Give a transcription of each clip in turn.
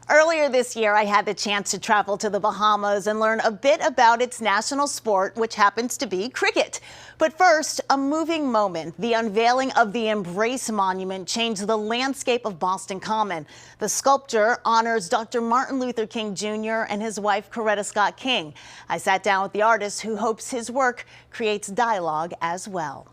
Earlier this year, I had the chance to travel to the Bahamas and learn a bit about its national sport, which happens to be cricket. But first, a moving moment. The unveiling of the Embrace Monument changed the landscape of Boston Common. The sculpture honors Dr. Martin Luther King Jr. and his wife, Coretta Scott King. I sat down with the artist who hopes his work creates dialogue as well.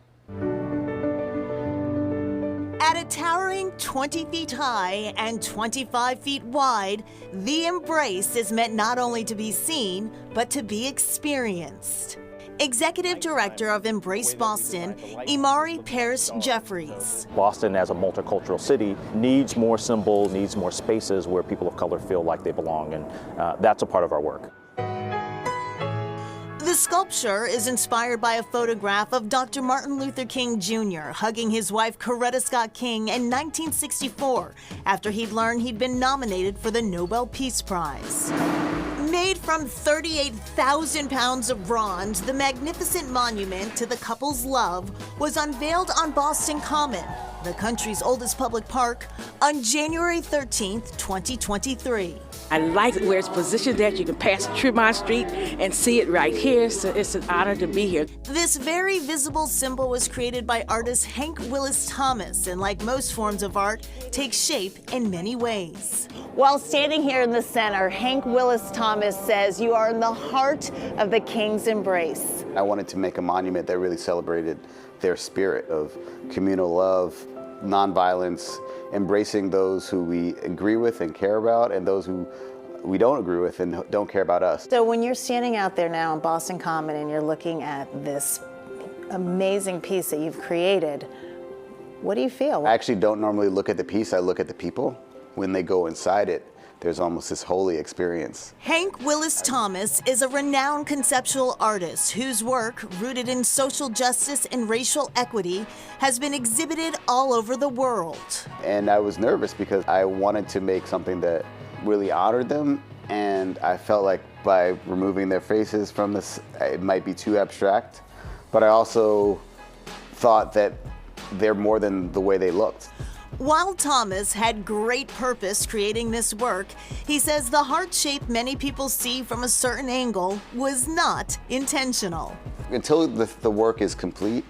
At a towering 20 feet high and 25 feet wide, the Embrace is meant not only to be seen, but to be experienced. Executive Director of Embrace Boston, Imari Paris Jeffries. Boston, as a multicultural city, needs more symbols, needs more spaces where people of color feel like they belong, and that's a part of our work. The sculpture is inspired by a photograph of Dr. Martin Luther King Jr. hugging his wife Coretta Scott King in 1964 after he'd learned he'd been nominated for the Nobel Peace Prize. Made from 38,000 pounds of bronze, the magnificent monument to the couple's love was unveiled on Boston Common, the country's oldest public park, on January 13th, 2023. I like where it's positioned that you can pass Tremont Street and see it right here, so it's an honor to be here. This very visible symbol was created by artist Hank Willis Thomas, and like most forms of art, takes shape in many ways. While standing here in the center, Hank Willis Thomas says you are in the heart of the King's Embrace. I wanted to make a monument that really celebrated their spirit of communal love, nonviolence, embracing those who we agree with and care about, and those who we don't agree with and don't care about us. So when you're standing out there now in Boston Common and you're looking at this amazing piece that you've created, what do you feel? I actually don't normally look at the piece, I look at the people. When they go inside it, there's almost this holy experience. Hank Willis Thomas is a renowned conceptual artist whose work, rooted in social justice and racial equity, has been exhibited all over the world. And I was nervous because I wanted to make something that really honored them, and I felt like by removing their faces from this, it might be too abstract. But I also thought that they're more than the way they looked. While Thomas had great purpose creating this work, he says the heart shape many people see from a certain angle was not intentional. Until the work is complete,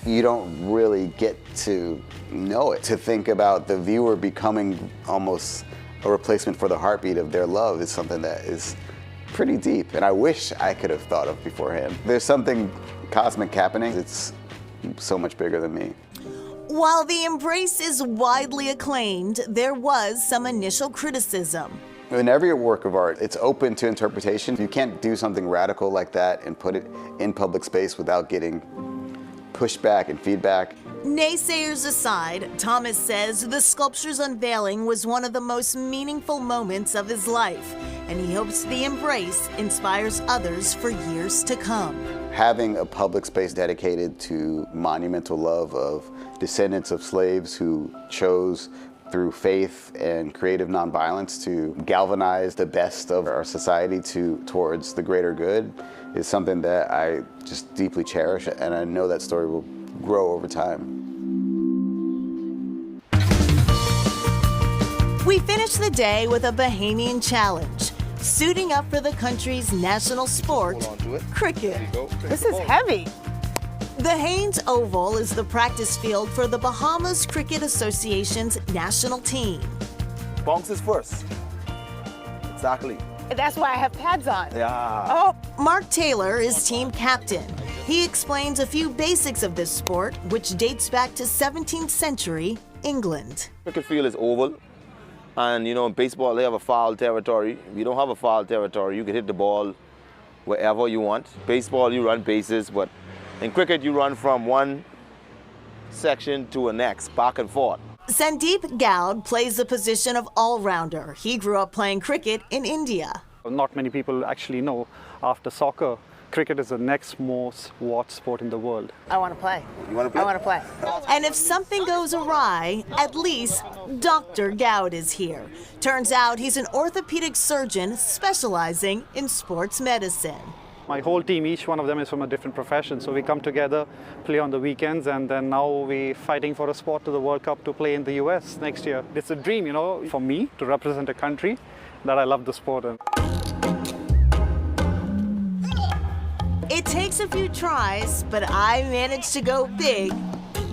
you don't really get to know it. To think about the viewer becoming almost a replacement for the heartbeat of their love is something that is pretty deep, and I wish I could have thought of beforehand. There's something cosmic happening. It's so much bigger than me. While the Embrace is widely acclaimed, there was some initial criticism. In every work of art, it's open to interpretation. You can't do something radical like that and put it in public space without getting pushback and feedback. Naysayers aside, Thomas says the sculpture's unveiling was one of the most meaningful moments of his life, and he hopes the Embrace inspires others for years to come. Having a public space dedicated to monumental love of descendants of slaves who chose through faith and creative nonviolence to galvanize the best of our society towards the greater good is something that I just deeply cherish, and I know that story will grow over time. We finished the day with a Bahamian challenge, suiting up for the country's national sport, cricket. This is heavy. The Haynes Oval is the practice field for the Bahamas Cricket Association's national team. Bounces first. Exactly. That's why I have pads on. Yeah. Oh, Mark Taylor is team captain. He explains a few basics of this sport, which dates back to 17th century England. Cricket field is oval. And you know, in baseball, they have a foul territory. If you don't have a foul territory, you can hit the ball wherever you want. Baseball, you run bases, but in cricket, you run from one section to the next, back and forth. Sandeep Goud plays the position of all-rounder. He grew up playing cricket in India. Not many people actually know, after soccer, cricket is the next most watched sport in the world. I want to play. You want to play? I want to play. And if something goes awry, at least Dr. Goud is here. Turns out he's an orthopedic surgeon specializing in sports medicine. My whole team, each one of them is from a different profession. So we come together, play on the weekends, and then now we're fighting for a spot to the World Cup to play in the US next year. It's a dream, you know, for me to represent a country that I love the sport in. It takes a few tries, but I managed to go big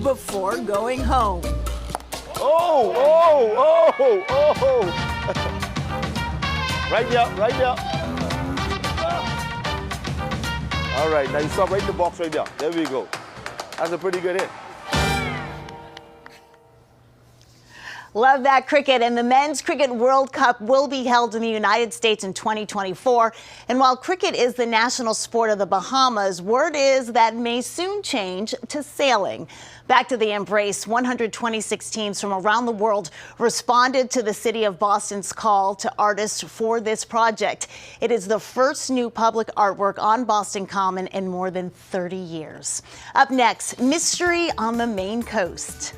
before going home. Oh, oh, oh, oh. Right there, right there. All right, now you stop right in the box right there. There we go. That's a pretty good hit. Love that cricket. And the Men's Cricket World Cup will be held in the United States in 2024. And while cricket is the national sport of the Bahamas, word is that may soon change to sailing. Back to the Embrace, 126 teams from around the world responded to the city of Boston's call to artists for this project. It is the first new public artwork on Boston Common in more than 30 years. Up next, mystery on the Maine coast.